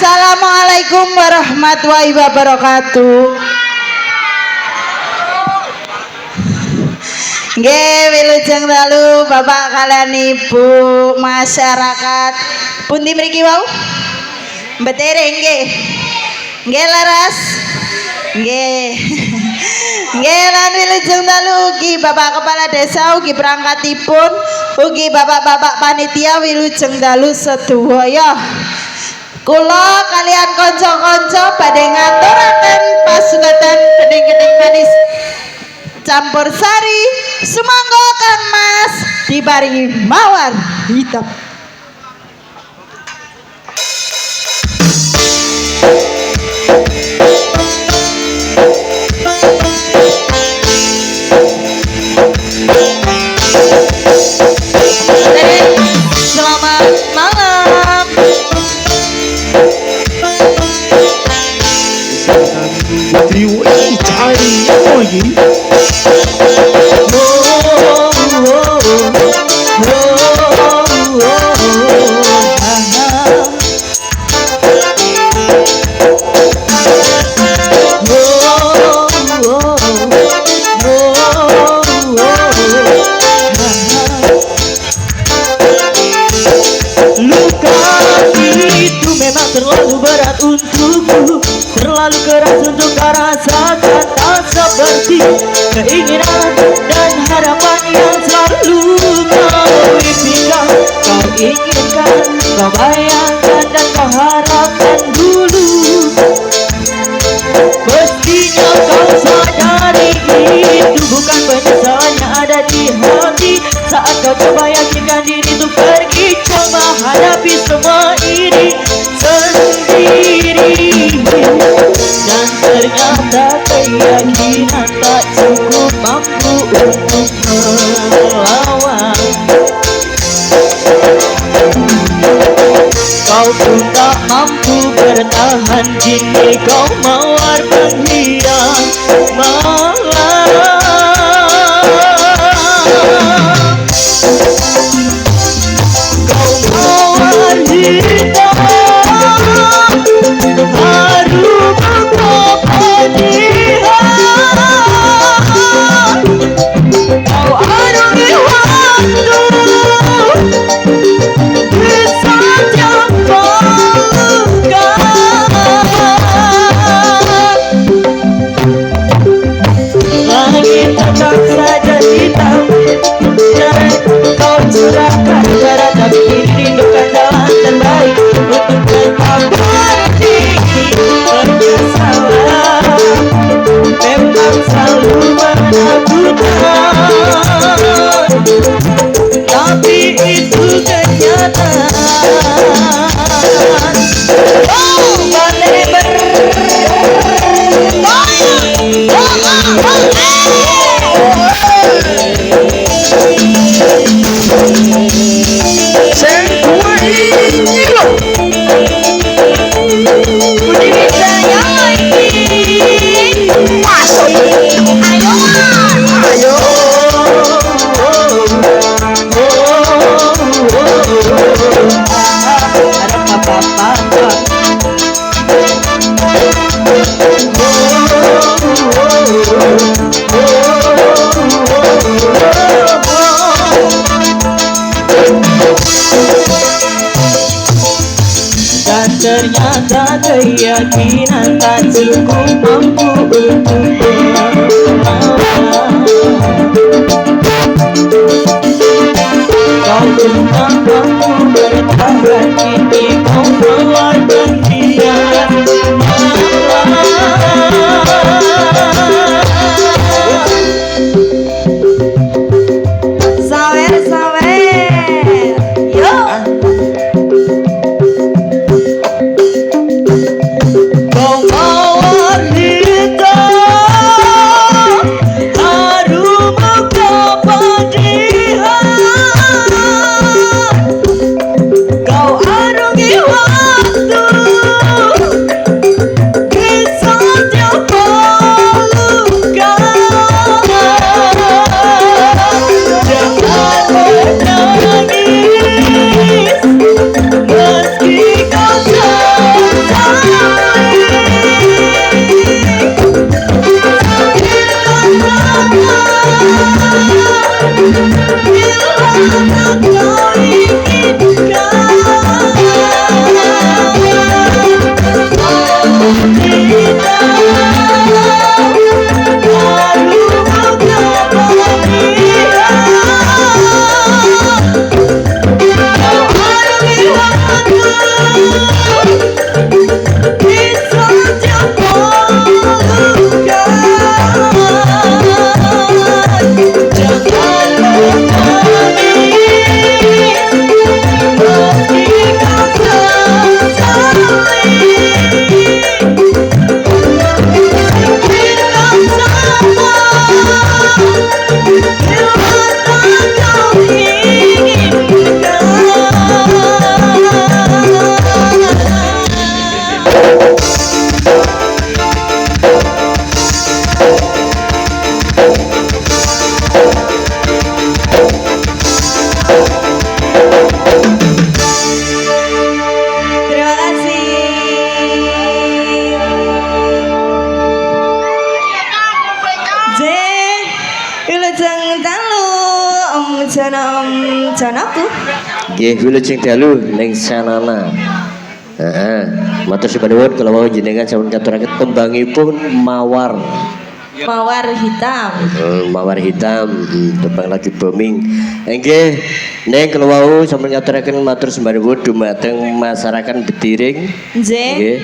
Assalamualaikum warahmatullahi wabarakatuh. Nggih, wilujeng dalu Bapak kalian Ibu masyarakat pundi mriki wau? Mbetere nggih. Nggih laras. Nggih. Nggih lan wilujeng dalu ugi Bapak Kepala Desa ugi perangkatipun ugi bapak-bapak panitia wilujeng dalu sedaya. Kula kalian konco-konco badhe ngaturaken pasugatan gedeng-gedeng manis campur sari sumangga Kang Mas diparingi mawar hitam. Selamat malam. Terlalu berat untukku, terlalu keras untuk kau rasakan. Tak seperti keinginan dan harapan yang selalu kau impikan, kau inginkan, kau bayangkan dan kau harapkan dulu. Mestinya kau sadari itu bukan penyesalan yang ada di hati. Saat kau coba yakinkan diri untuk pergi, coba hadapi semua ini sendiri. Dan ternyata keyakinan tak cukup mampu untuk melawan. Kau pun tak mampu bertahan, kini kau mawar penghilang malam. Kau mawar hitam harum kepedihan, kau arungi waktu di saat yang melukan. Langit tetap saja hitam dan kau curahkan darah, tapi ini rindukan jalan terbaik untuk tetap berdiri. Penyesalan memang selalu menakutkan, tapi itu kenyataan. Balai dan ternyata keyakinan tak cukup mampu untuk melawan. Kau pun tak mampu bertahan, kini kau mawar penghilang malam. Kau mawar hitam Terima kasih. J, wilujeng dalu janaku. Nggih wilujeng dalu ning sanana. Heeh, matur sembah nuwun kula wau jenengan sampun ngaturaken tembangipun mawar. Mawar hitam. Mawar hitam tembang lagi booming. Nggih, ning kula wau sampun ngaturaken matur sembah nuwun dumateng masyarakat Bediring. J, Nggih.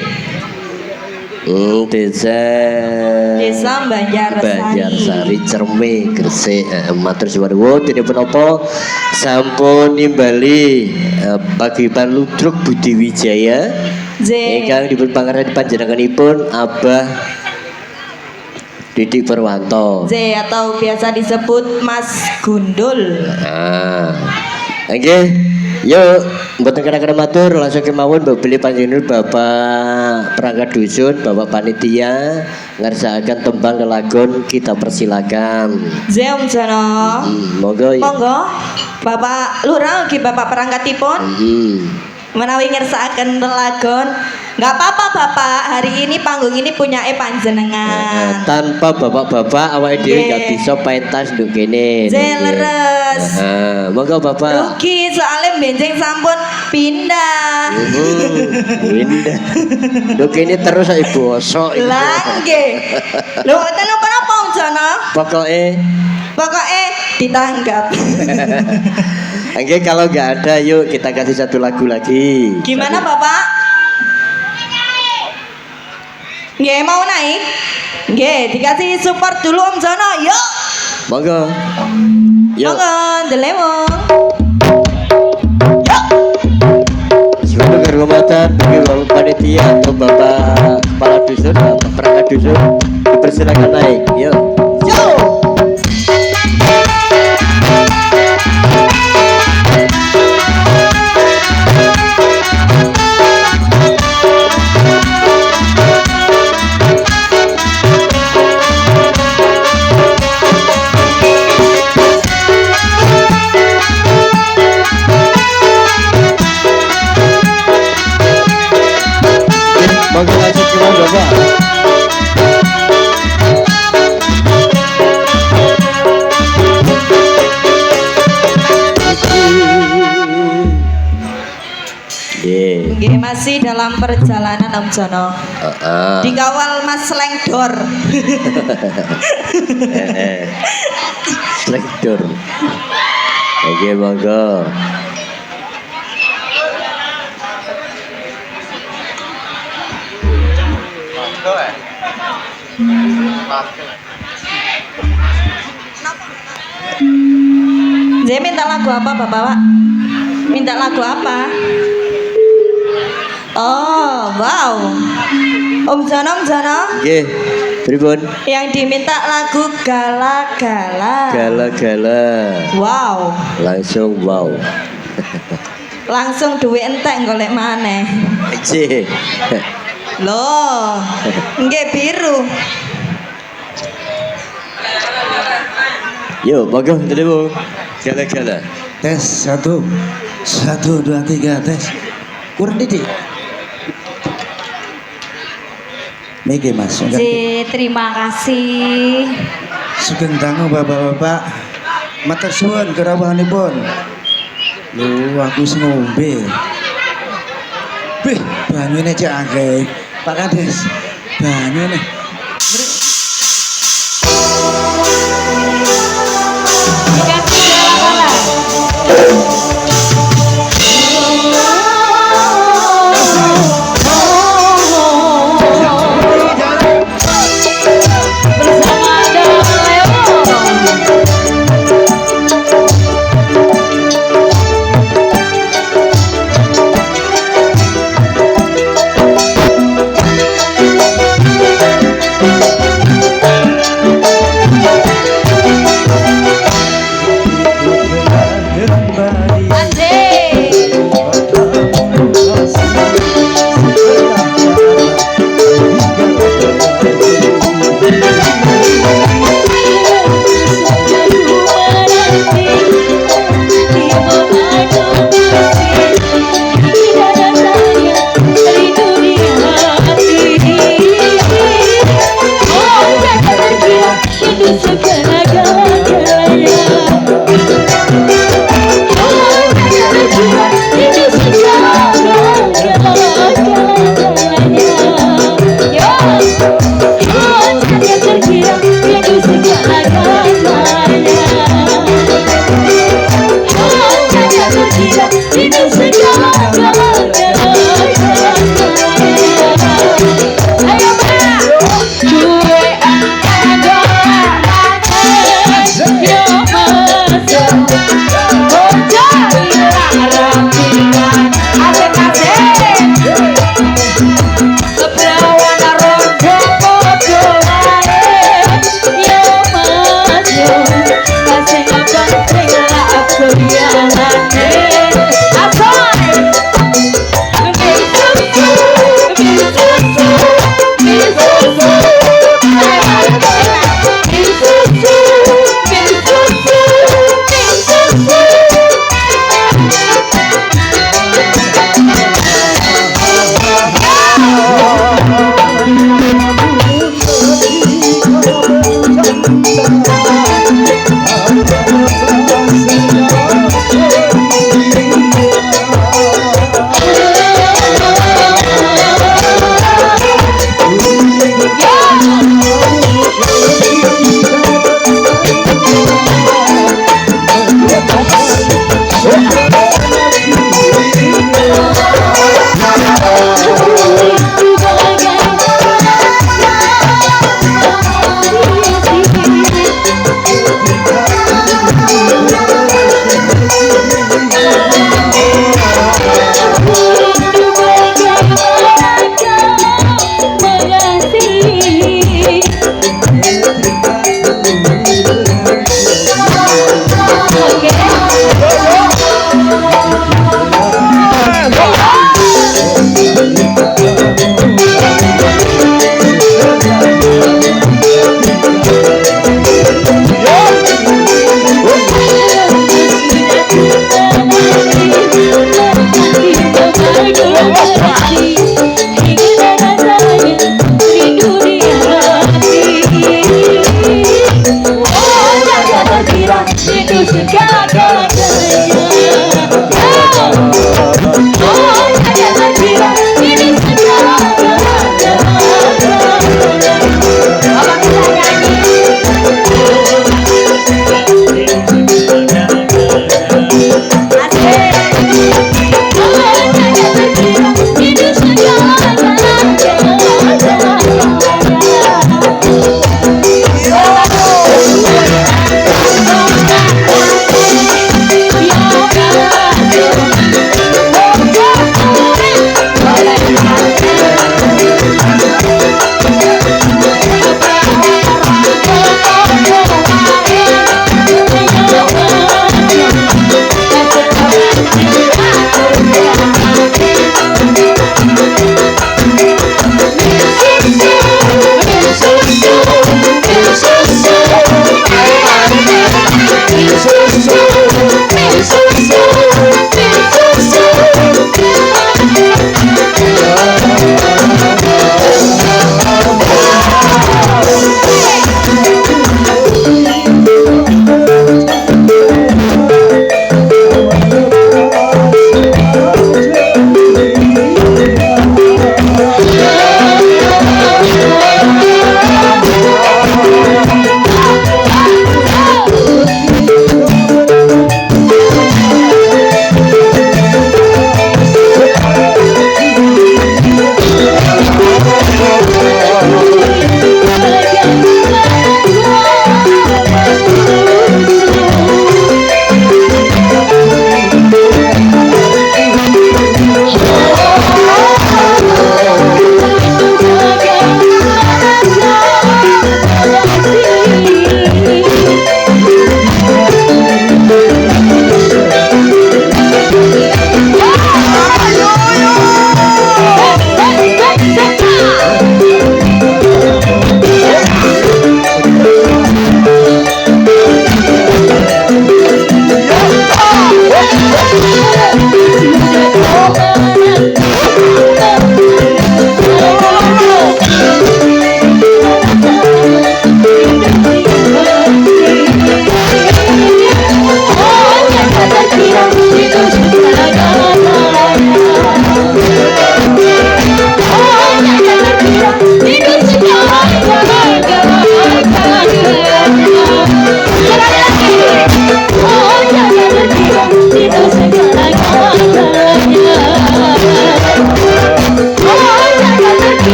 Desa Banjarsari Cerme Gresik. Matur suwun nuwun dinipun apa sampun nimbali paguyuban Ludruk Budi Wijaya J, ingkang dipun pangaran panjenenganipun Abah Didik Purwanto. J atau biasa disebut Mas Gundul. Nggih. Yuk, mboten kena-kena matur langsung kemawon mbok beli panjenengan Bapak perangkat dusun, Bapak panitia ngersakaken tembang lelagon kita persilakan. J Om Jono. Monggo ya. Monggo. Bapak Lurah ugi Bapak perangkatipun menawi ngersakaken lelagon. Nggak apa-apa Bapak, hari ini panggung ini punya panjenengan. Tanpa bapak-bapak awake dhewe nggak bisa pentas nduk kene. Leres. Monggo Bapak. Rugi soalnya benjing sampun pindah. Indah. Nduk kene terus ae bosok. Lah nggih. Lho telu kenapa Om Jono? Pokoknya ditanggap. Oke, kalau nggak ada, yuk kita kasih satu lagu lagi. Gimana Bapak? Nggih mau naik? Nggih, dikasih support dulu Om Jono. Yuk. Monggo. Yuk. Monggo, ndelewong. Yuk. Semoga kehormatan bagi Bapak panitia atau Bapak kepala dusun, Bapak perangkat dusun, dipersilakan naik. Yuk. Yuk. Monggo lanjut ke mana Bapak? Nggih, masih dalam perjalanan Om Jono. Dikawal Mas Slengdor. Slektor. Oke, monggo. Saya minta lagu apa Bapak? Minta lagu apa? Oh, wow. Om Jono. Nggih, pripun? Yang diminta lagu Gala-gala. Gala-gala. Wow. Langsung wow. Langsung duwe entek golek maneh. Cih. Loh, nggih biru. Yuk, monggo dulu. Gala-gala. Tes 1 2 3 tes. Kurang didik. Niki Mas. Terima kasih. Sugeng dangu bapak-bapak. Matur suwun kerawuhanipun. Lho aku wis ngombe. Bih, banyune cek akeh. Pak Kades. Banyune.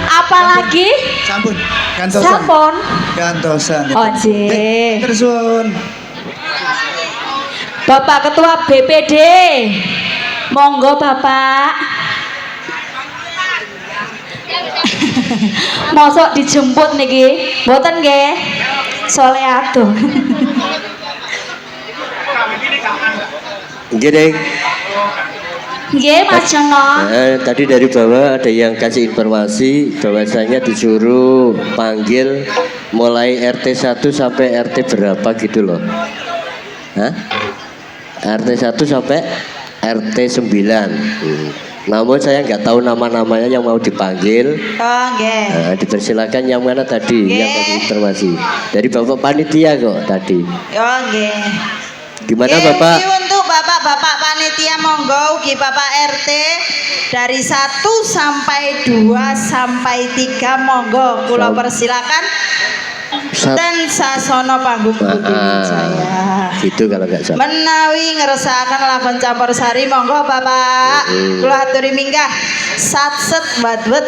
Apalagi Sampun, gantosan. sampun. Gantosan. Oh, nggih. Tersun. Bapak Ketua BPD. Monggo Bapak. Mosok dijemput niki, mboten nggih? Soleh aduh. Nggih, Dek. Nggih, Mas Jono. Tadi dari bawah ada yang kasih informasi bahwasanya disuruh panggil mulai RT 1 sampai RT berapa gitu loh. Hah? RT 1 sampai RT 9. Namun saya nggak tahu nama-namanya yang mau dipanggil. Oh, nggih. Dipersilakan yang mana tadi yang kasih informasi. Dari Bapak Panitia kok tadi. Oh, nggih. Gimana Nggih, Bapak? ugi untuk Bapak-bapak panitia monggo ugi Bapak RT dari 1 sampai 2 sampai 3 monggo kula persilakan dan sasono panggung saya. Gitu kalau nggak salah. Menawi ngersakaken lakon campursari monggo Bapak. Kula aturi minggah satset badwet.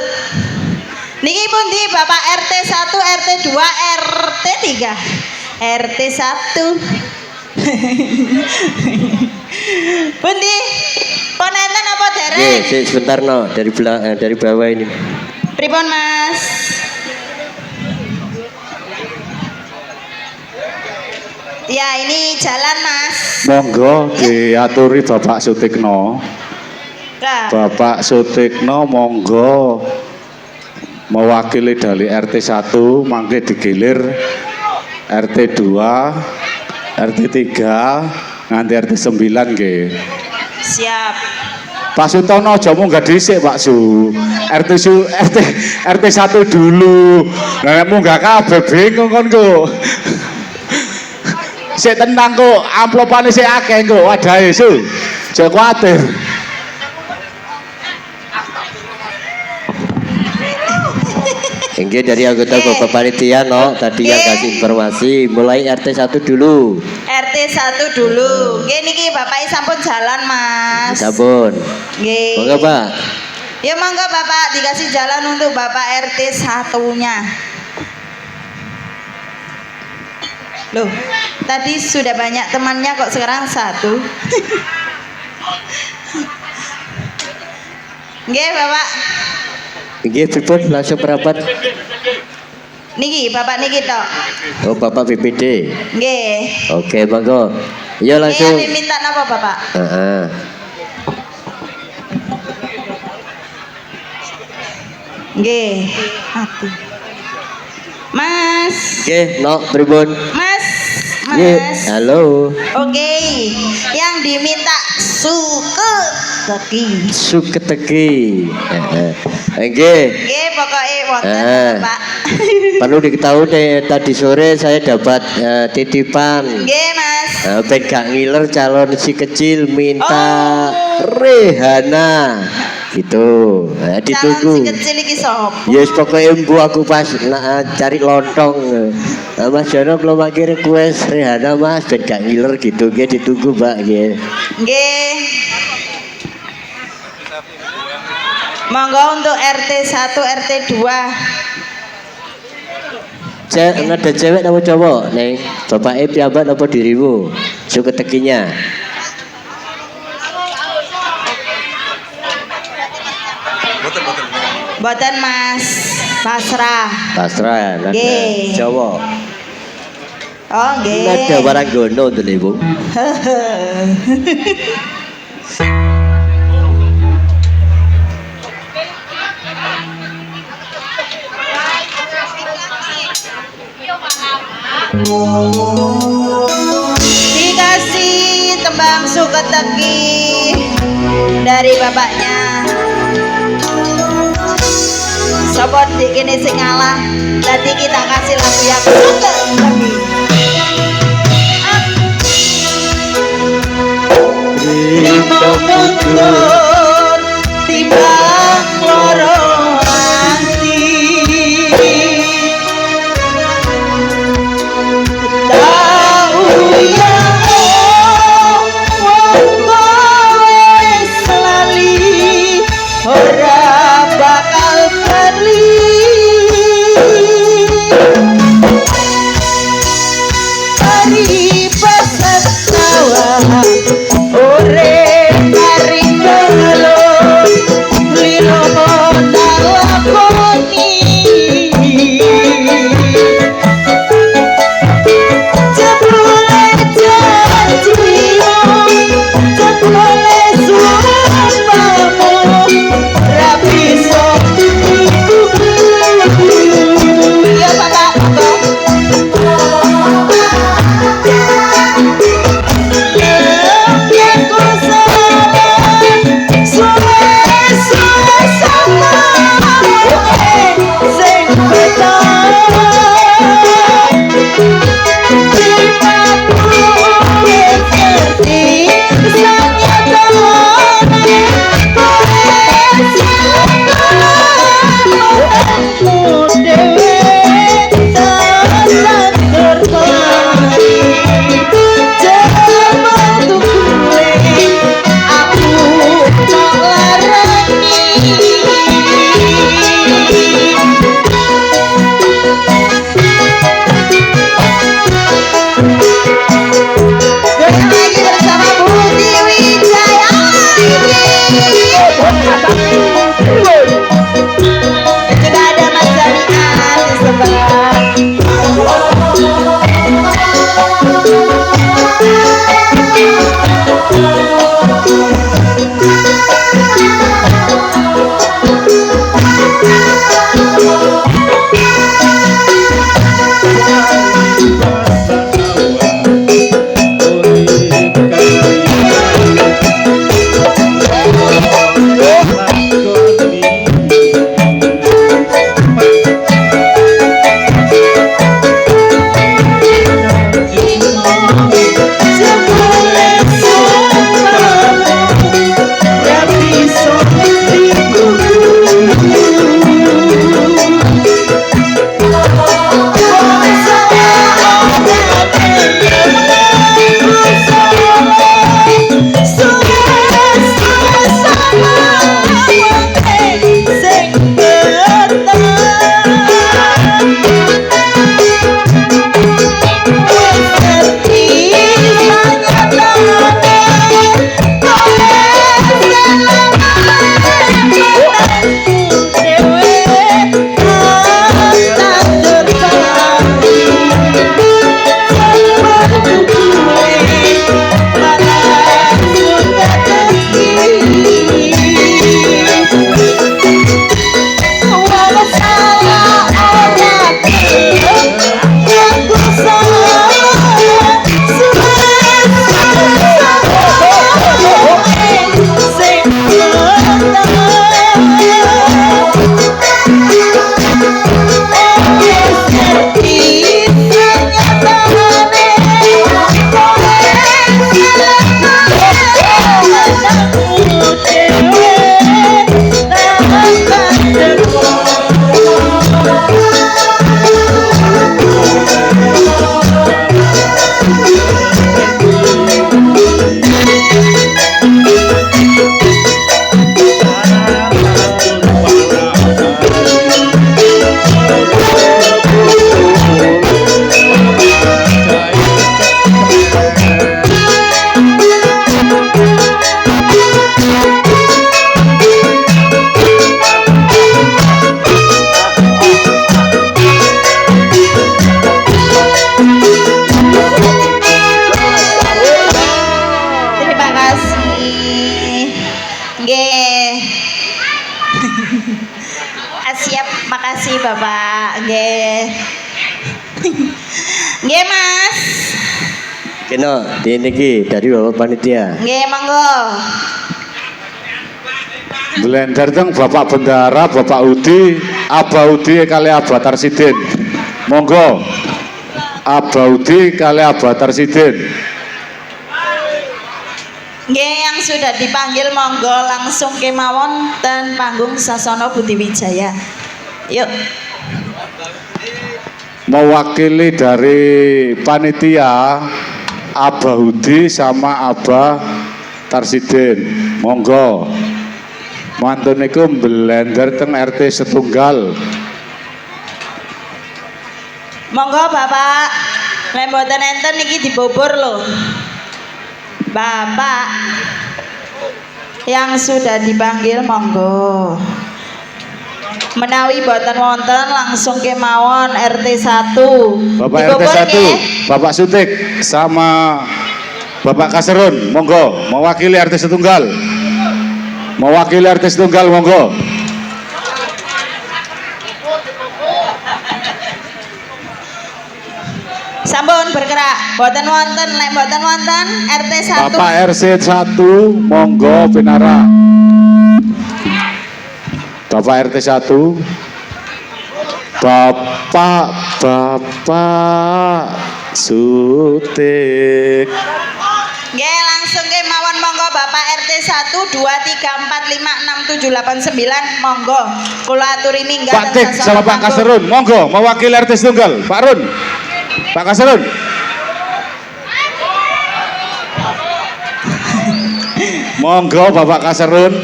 Niki pundi Bapak RT 1, RT 2, RT 3. RT 1 Pundi? Ponenten apa derek? Oke, sebentar no dari bawah ini. Pripun Mas? Ya ini jalan Mas. Monggo diaturi Bapak Sutikno. Lah, Bapak Sutikno monggo mewakili dari RT 1 mangke digilir RT 2 RT 3 nganti RT 9 nggih. siap. Pak Sutono aja munggah dhisik Pak Su. RT 1 dulu. Lah munggah kabeh bingung kon kok. Sik tenang kok, amplopane sik akeh kok wadahe Su. Aja kuwatir. Enggak dari anggota Bapak Panitia no tadi yang kasih informasi mulai RT 1 dulu. RT 1 dulu. Nggih niki Bapak sampun jalan Mas. Sabun. Nggih. Monggo Pak. Ya monggo Bapak dikasih jalan untuk Bapak RT 1-nya. Loh, tadi sudah banyak temannya kok sekarang 1. Nggih Bapak. Nggih pripun langsung merapat. Niki Bapak niki tok. Oh Bapak BPD. Nggih. Oke monggo. Ya langsung. Minta napa Bapak? Heeh. Nggih. Ati. Mas. Nggih, no pripun? Mas. Nggih, Mas. halo. Oke. Yang diminta suku teki. Suketeki. Nggih. Nggih, pokoknya wonten Eh. Pak. Perlu diketahui tadi sore saya dapat titipan. Nggih, Mas. Ben gak ngiler calon si kecil minta Oh. Rehana gitu. Calon Ditunggu. si kecil iki sapa? Yes pokoknya embu aku pas cari lontong. Mas Jono kalau makin request Rehana Mas ben gak ngiler gitu. Nggih ditunggu Mbak nggih. Nggih. Monggo untuk RT 1, RT 2. Ada cewek apa cowok neng? Bapak piyambak apa dirimu? Suketekinya. Mboten Mas. Pasrah. Pasrah nada Nggih. cowok. Oh, nggih. Nada waranggono tuh ibu. Dikasih tembang suketeki dari bapaknya. Sobat dikini sing ngalah, tadi kita kasih lagu yang suketeki. Mundur timbang loro ati. Tahu ya wis lali ora bakal bali. Hari pas tawa ore hari kasih Bapak. Nggih. Nggih Mas. Kena di niki dari Bapak panitia. Nggih monggo. Blender teng Bapak Bendara, Bapak Udi, Aba Udi kali Aba Tarsiden. Monggo. Aba Udi kali Aba Tarsiden. Nggih yang sudah dipanggil monggo langsung kemawon ten panggung Sasono Budi Wijaya. Yuk. Mewakili dari panitia Aba Udi sama Aba Tarsiden. Monggo. Mantun niku Blender teng RT setunggal. Monggo Bapak. Lek mboten enten niki dibobor lho. Bapak yang sudah dipanggil monggo. Menawi boten wonten langsung kemawon RT 1. Bapak RT 1, Bapak Sutik sama Bapak Kaserun, monggo mewakili RT setunggal. Mewakili RT setunggal monggo. Sampun bergerak. Boten wonten lek boten wonten RT 1. Bapak RC 1 monggo pinara. Bapak RT 1. Bapak Sutik. Nggih langsung kemawon monggo Bapak RT 1 2 3 4 5 6 7 8 9 monggo. Kula aturi minggah Pak Tik sama Pak Kaserun monggo mewakili RT setunggal. Pak Run. Pak Kaserun. Monggo Bapak Kaserun.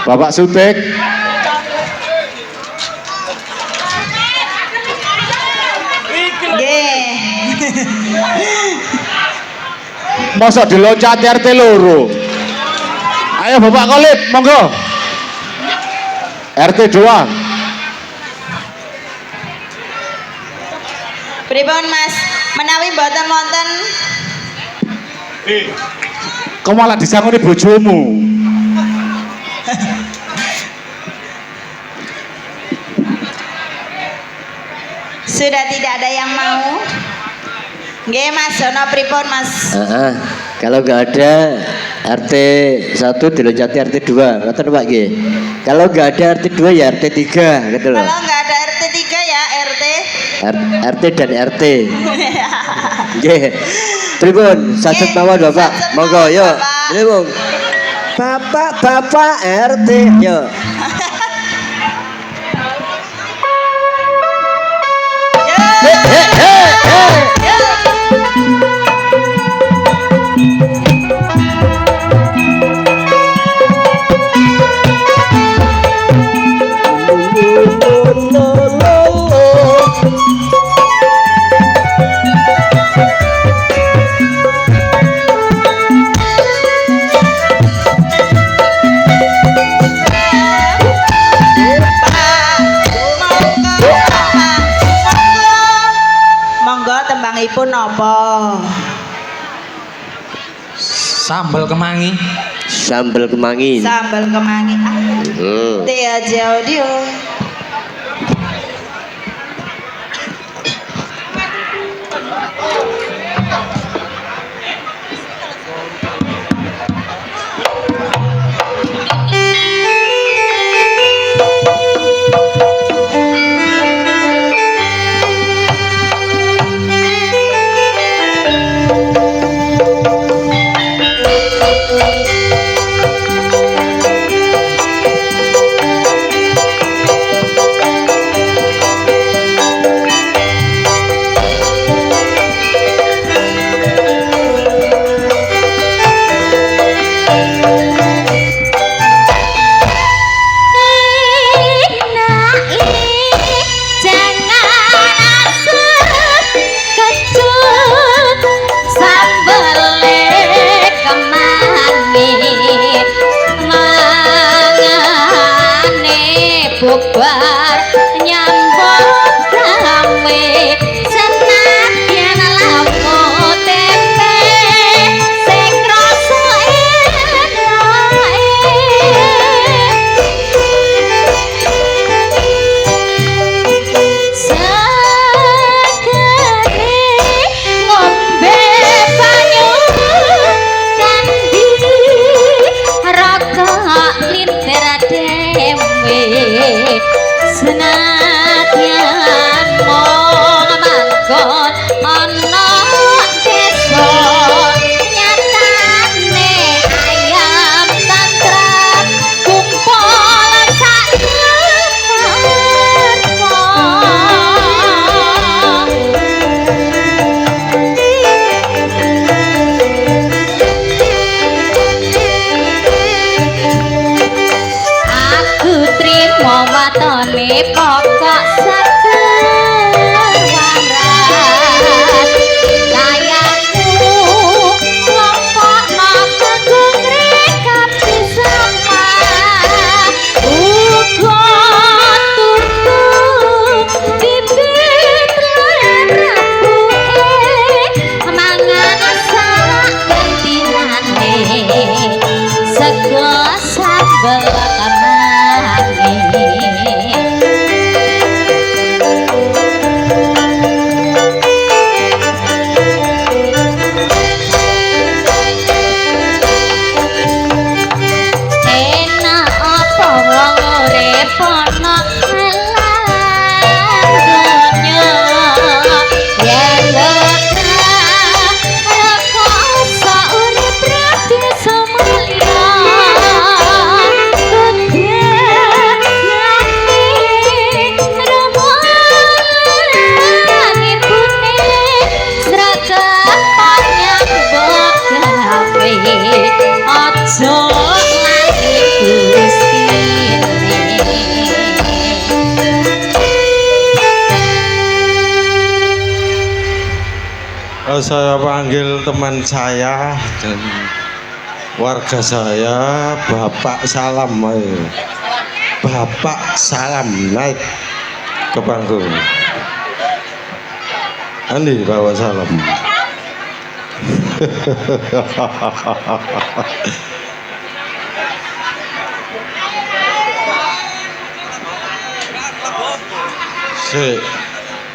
Bapak Sutik. Nggih. Masa diloncat RT loro. Ayo Bapak Kolip, monggo. RT 2. Pripun Mas? Menawi mboten wonten Kau malah disangoni bojomu. sudah tidak ada yang mau. Nggih Mas, sono pripun Mas? Kalau nggak ada RT 1 diloncati RT 2, ngoten Pak nggih. Kalau nggak ada RT 2 ya RT 3 gitu loh. Kalau nggak ada RT 3 ya RT. RT dan RT. Nggih. Pripun saged mawon Bapak. Monggo yuk. Pripun? Bapak RT yuk. Tembangipun apa? Sambal kemangi. Sambal kemangi. Sambal kemangi. Tia audio. bubar nyambut rame senadyan lamu tempe sing rasa enak ewe senadyan mong manggon ana desa nyatane ayam tantram kumpul sak aku trimo watone pokok sekewaras kayaku lompokno kegung rekap sesama uga tutu bibit lan rapuke mangan sak gantinane sego sambel kemangi enak apa wong urip ana donya yen rekoso urip rati samulya Aja lali Gustine saya panggil teman saya dan warga saya, Bapak Salam, ayo. Bapak Salam naik ke panggung. Andi bawa salam.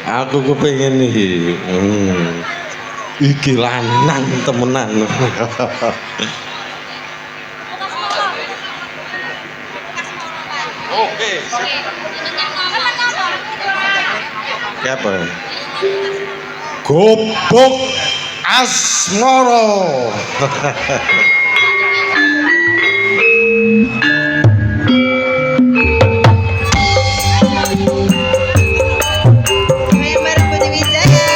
Aku kepengen nih. Iki lanang temenan. Oke. Siapa? Gobok Asmoro. Member Budi Wijaya.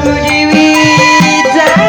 Budi Wijaya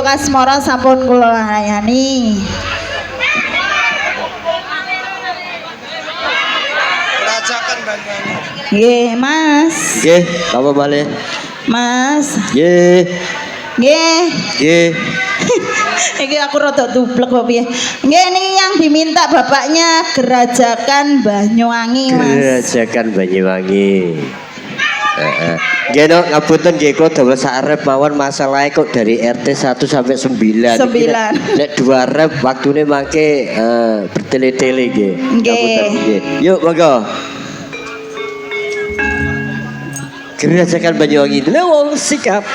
Kasmara sampun kula layani. Nggih, Mas. Nggih, apa malih? Mas. Nggih. Nggih. Nggih. Iki aku rada dublek kok piye. Nggih niki yang diminta bapaknya Gerajakan Banyuwangi, Mas. Gerajakan Banyuwangi. Nggih no, ngapunten nggih kula damel sarep mawon masalahe kok dari RT 1 sampai 9. 9. Nek 2 rep waktune mangke bertele-tele nggih. Ngapunten nggih. Yuk monggo. Gerajakan Banyuwangi. Lha wong sikap.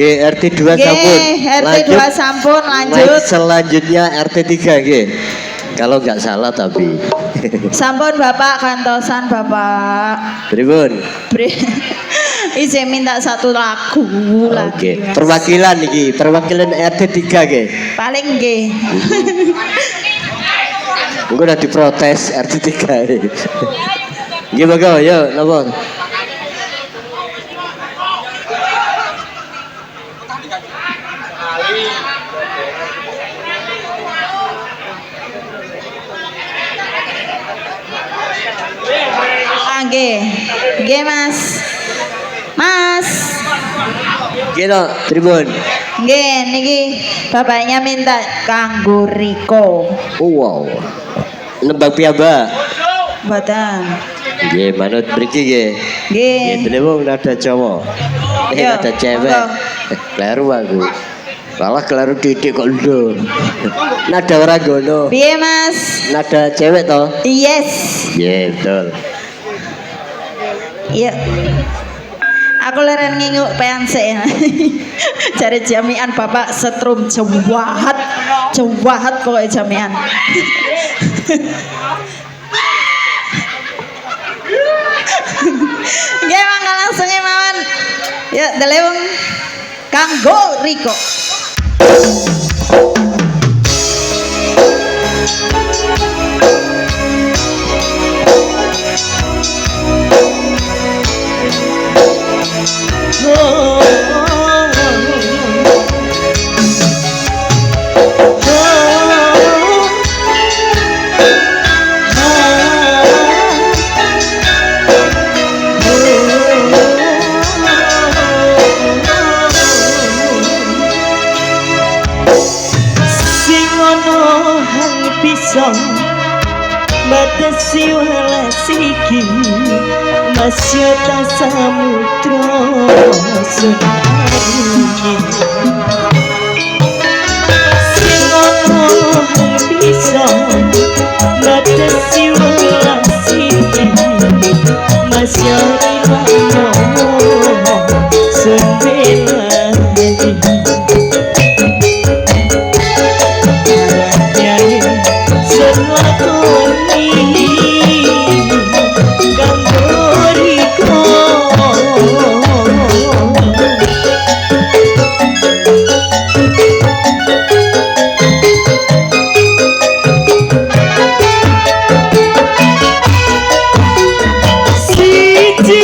RT 2 sampun. RT 2 sampun lanjut. Selanjutnya RT 3 nggih. Kalau nggak salah tapi. Sampun Bapak kantosan Bapak. Pripun? Izin minta satu lagu lagi. Oke. Perwakilan iki, perwakilan RT 3 nggih. Paling nggih. Mungkin udah diprotes RT 3. Nggih monggo, yo napa? Nggih Mas. Mas. Kira tribun. Nggih niki bapaknya minta kanggo Riko. Oh wow. Nembang piyambak. Mboten. Nggih manut mriki nggih. Nggih. Nggih wong nada Jawa. Nada cewek. Kleru aku. Salah kelaru titik kok ndo. Nada ora gono. Piye Mas? Nada cewek toh? Yes. Iya betul. Iya. Aku leren nginguk pean sik. Cari jamian Bapak setrum jawahat. Jawahat pokoknya jamian. Nggih mangga langsung mawon. Ya deleweng kanggo Riko. Batasi welas iki masya ta samudra sunarungi sing ono bisa batasi welas iki masya ilano sunbelani Siti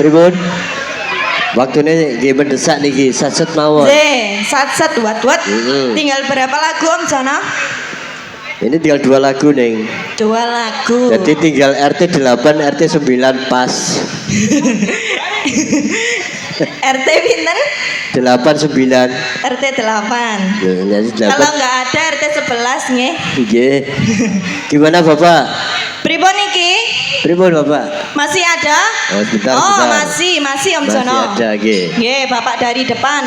Pripun? Waktune nggih mendesak niki, satset mawon. Sat wat. Tinggal berapa lagu Om Jono? Ini tinggal 2 lagu neng. 2 lagu. Jadi tinggal RT 8, RT 9 pas. RT pinten? 89. RT 8. Jadi 8. Kalau nggak ada RT 11 nggih. Nggih. Gimana Bapak? Pripun niki? Pripun Bapak? Masih ada? Oh, sebentar, Oh, sebentar. masih Om Masih Jono. ada nggih. Nggih, Bapak dari depan.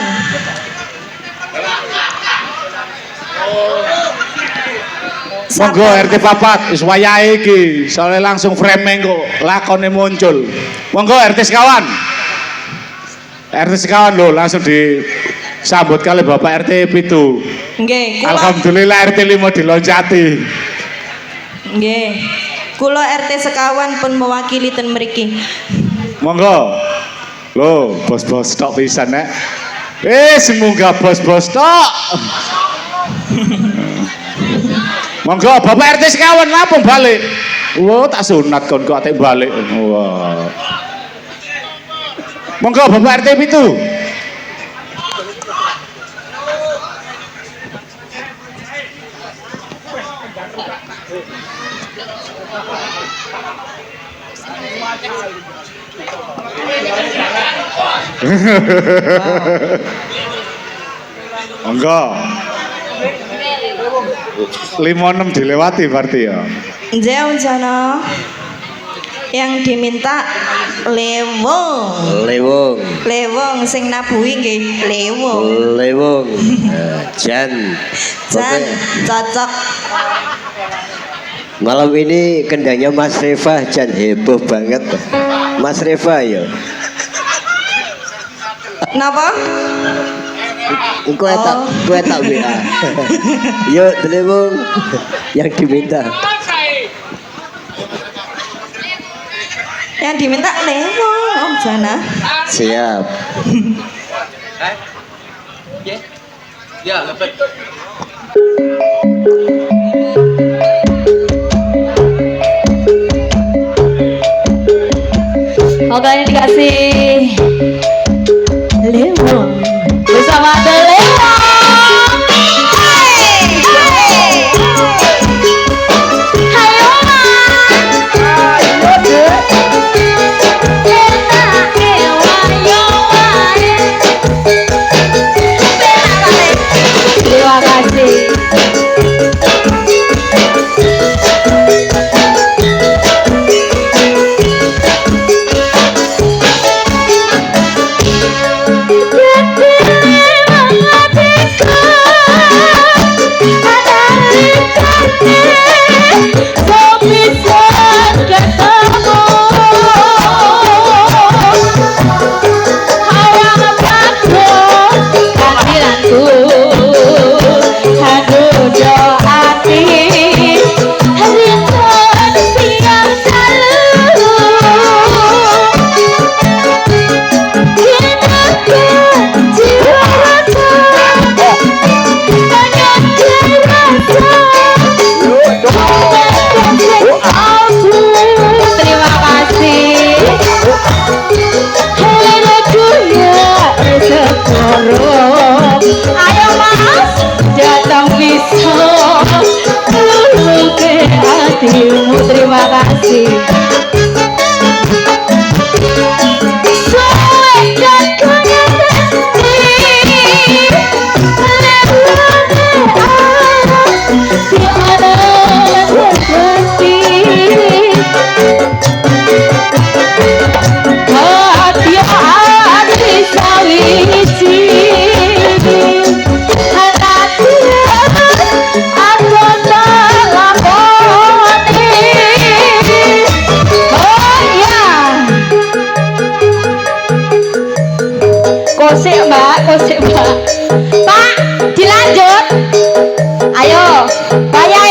Monggo RT papat wis wayahe iki, soalnya langsung framing kok lakone muncul. Monggo RT sekawan. RT sekawan lho langsung disambut kali Bapak RT 7. Nggih, kula Alhamdulillah RT 5 diloncati. nggih. Kula RT sekawan pun mewakili ten mriki. Monggo. Lho, bos-bos tok pisan nek. Semoga bos-bos tok. Monggo Bapak RT sekawan lapung balik. Wah, tak sunat kon kok atik balik. Wah. Monggo Bapak RT 7. Monggo. 5-6 dilewati berarti ya. Nggih Om Jono. Yang diminta lewong. Lewong sing nabuhi nggih lewong. Lewong. Jan. Jan cocok. Malam ini kendangnya Mas Reva Jan heboh banget. Mas Reva ya. Napa? Kue tak WA. Yuk, Lewong yang diminta. Yang diminta lewong Om Jono. Siap. Oke, ini dikasih Lewong bersama The Lewong. Hayo terima kasih. Ayo Mas, datang bisa dulu ke hatimu. Terima kasih. Kosek mbak. Pak, dilanjut. Ayo, bayai.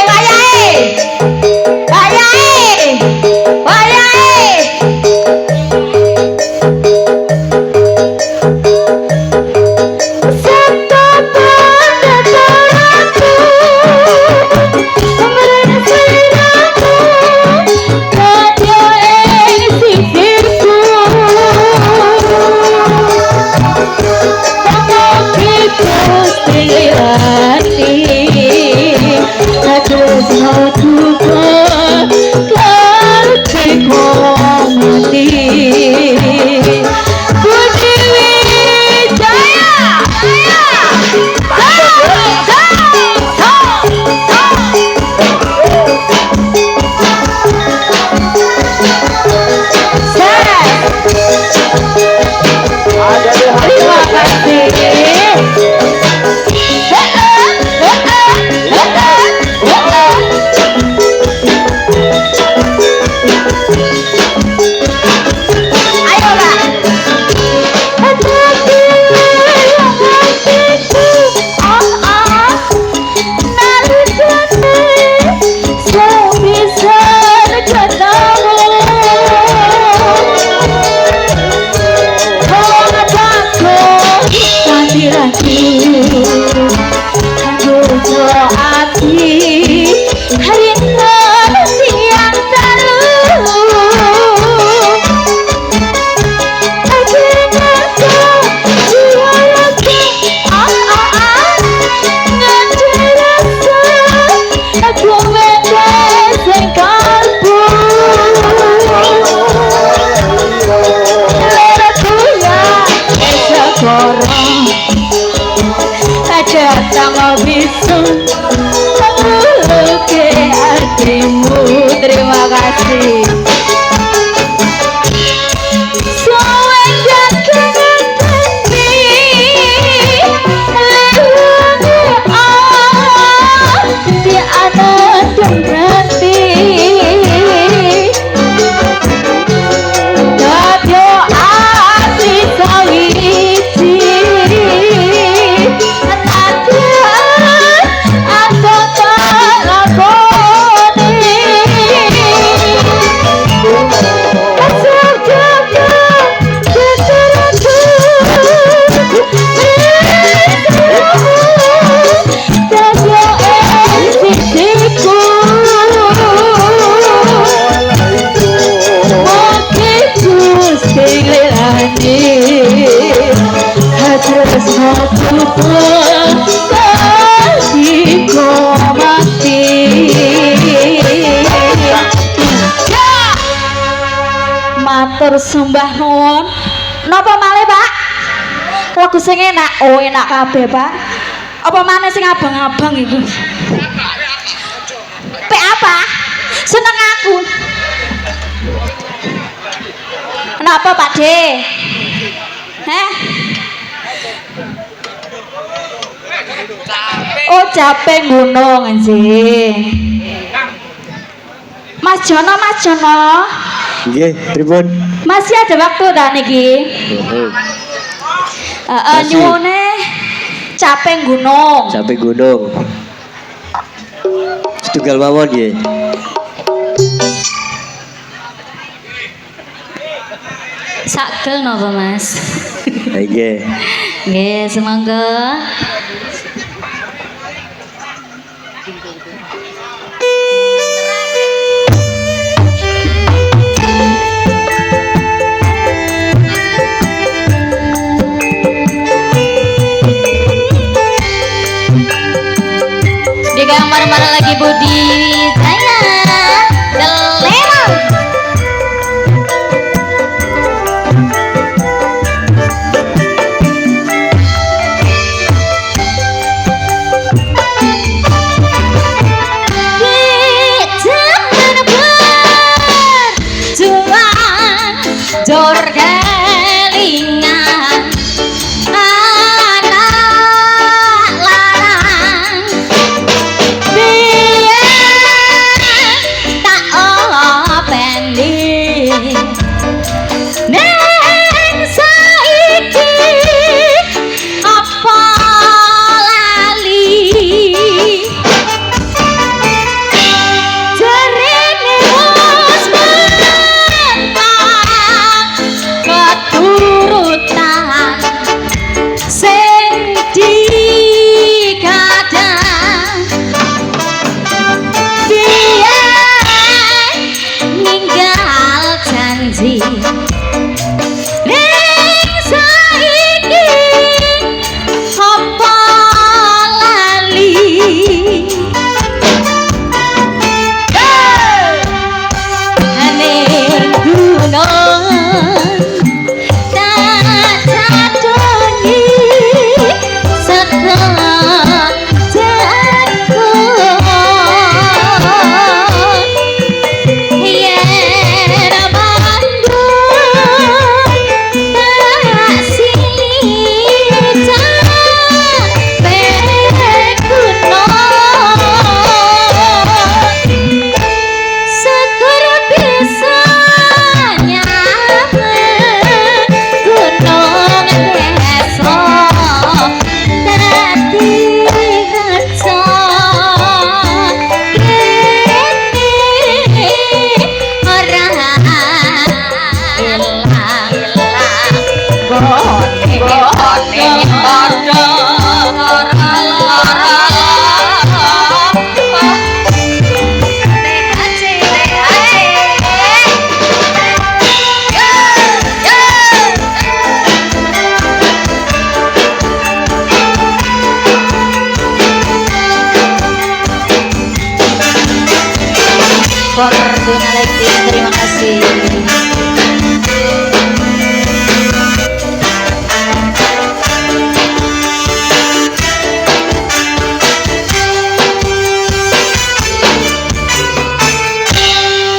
tresno Iko mati. Matur sembah nuwun. Napa malih, Pak? Lagu sing enak. Oh, enak kabeh, Pak. Apa maneh sing abang-abang iku? Pe apa? Seneng aku. Kenapa, Pak De? Heh? Oh, capek gunung nggih. Mas Jono, Mas Jono. Nggih, pripun? Masih ada waktu ta niki? Masih. Nyuwune capek gunung. Sampai gunung. Setunggal mawon nggih. Sakgel napa, Mas? Nggih. Nggih, semangga. Di gambar lagi Budi saya Lemon. Jor kelingan anak larang biyen tak openi neng saiki apa lali jarene wis keturutan sing dikadang biyen ninggal janji ning saiki apa lali ning gunung Fortuna Lexi, terima kasih.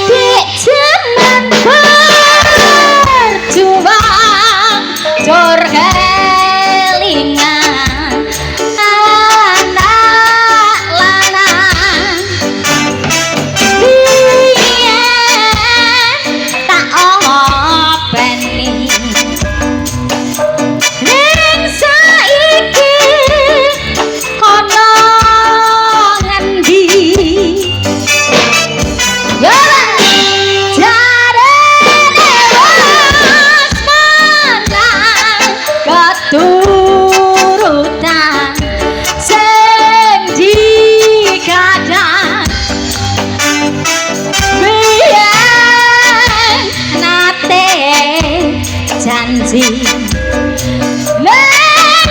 Di zaman berjuang jor kelingan anak lanang tak openi ning saiki ana ngendi ya jarene wis menang keturutan sing dikadang biyen nate janji neng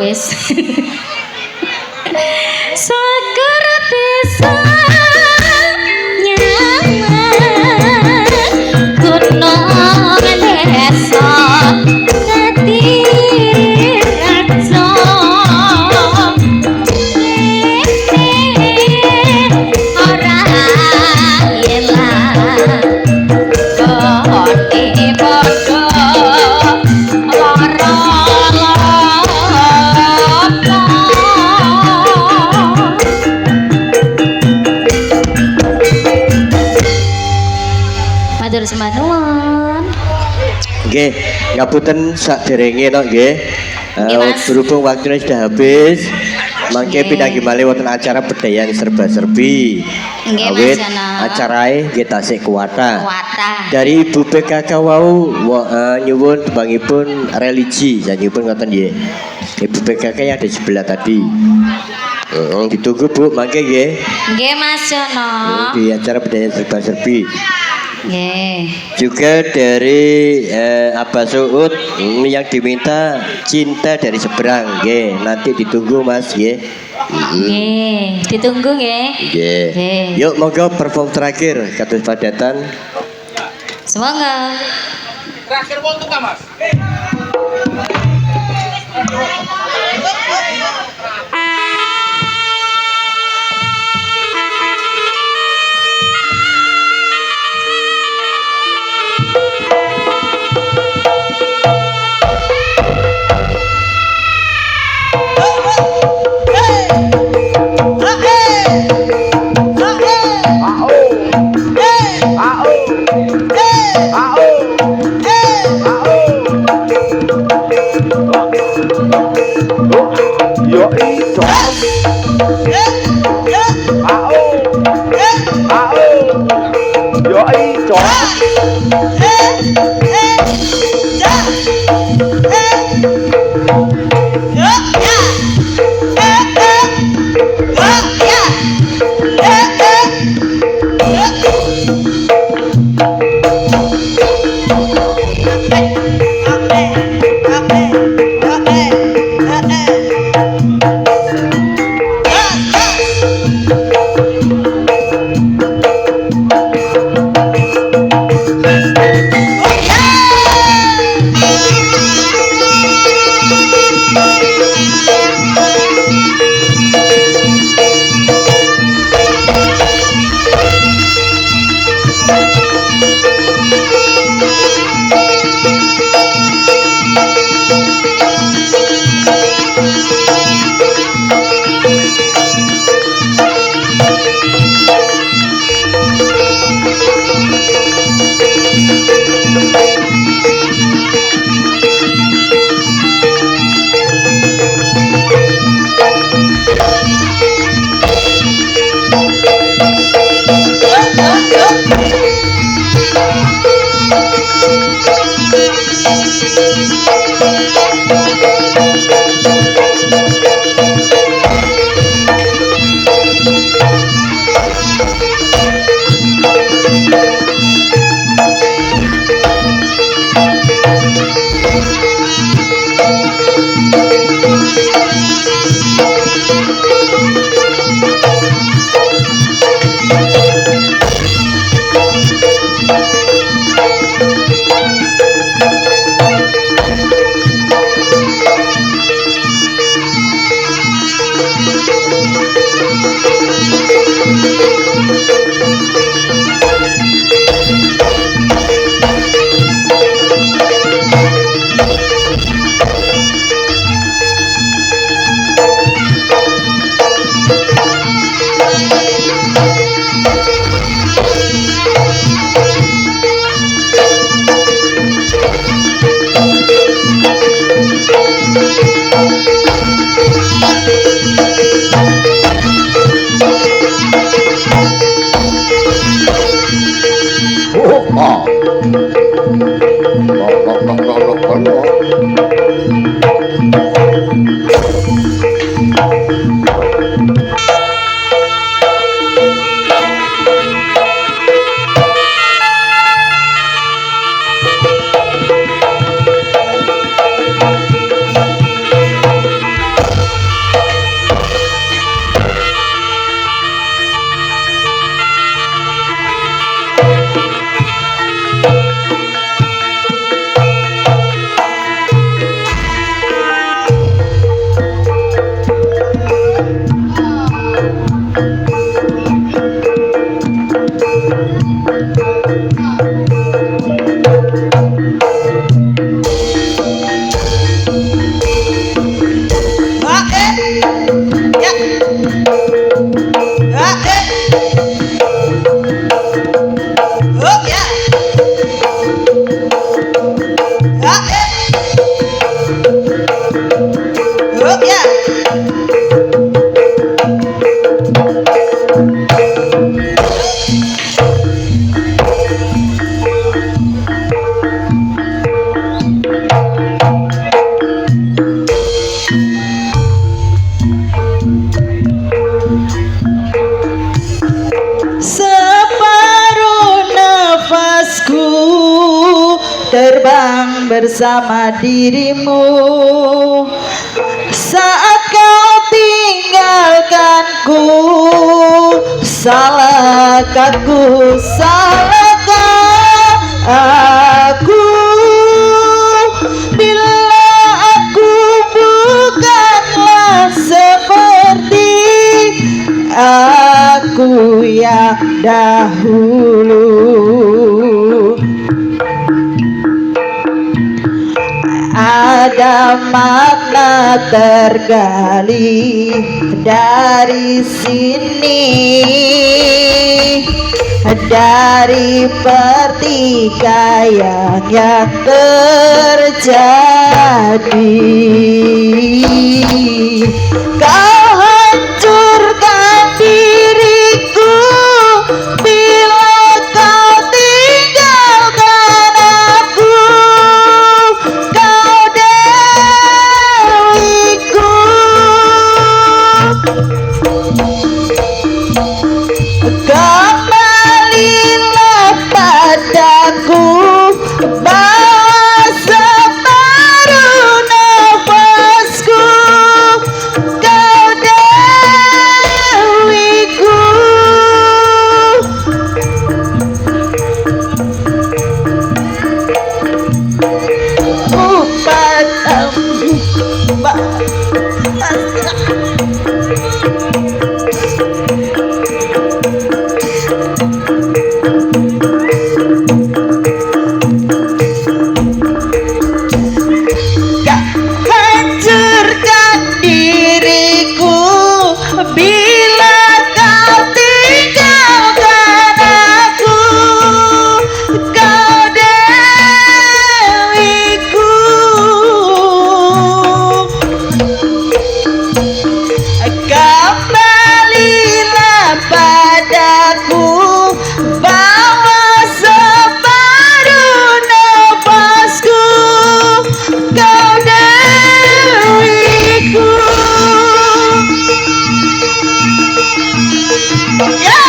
wis. Sagar desa nyaman gunung desa dadi raja ora ilang kote padha lara matur semanuwun. Nggih, ngapunten saderenge tok nggih. Nggih, Mas. Berhubung waktunya sudah habis, mangke Nggih. pindah malih wonten acara bedayan serba-serbi. Nggih, Mas Awit Yono. acarae nggih tasik kuwata. Kuwata. Dari Ibu PKK wau nyuwun tembangipun religi, nyuwun ngoten nggih. Ibu PKK yang ada di sebelah tadi. Ditunggu Bu, mangke nggih. Nggih Mas Yono. Di acara bedayan serba-serbi. Nggih. Juga dari Abah Suud yang diminta cinta dari seberang, nggih. Nanti ditunggu Mas, nggih. Nggih, ditunggu nggih. Nggih. Nggih. Yuk monggo perform terakhir kados padatan. Semoga. ya. Separuh nafasku terbang bersama dirimu saat kau tinggalkanku. Salahkah ku, salahkah aku bila aku bukanlah seperti aku yang dahulu. Ada makna tergali dari sini, dari pertikaian yang terjadi. Kau hancurkan diriku bila kau tinggalkan aku. Kau dewiku, kembalilah padaku, bawa separuh nafasku. Kau dewiku, hancurkan diriku bila kau tinggalkan aku. Kau dewiku, kembalilah padaku, bawa separuh nafasku. Kau dewiku, ya.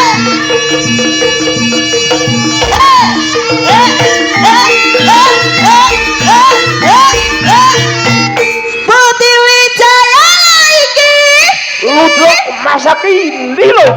Putih Wijaya iki. Ludruk masa kini loh.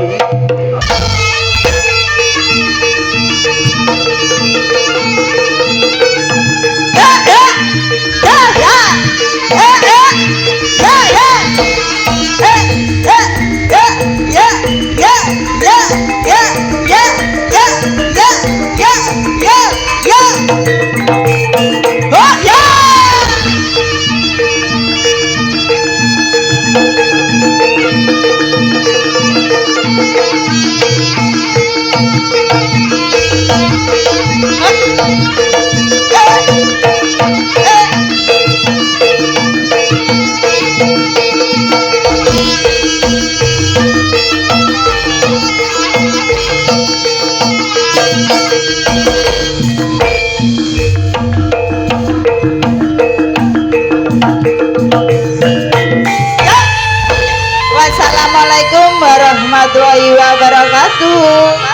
Wassalamualaikum warahmatullahi wabarakatuh.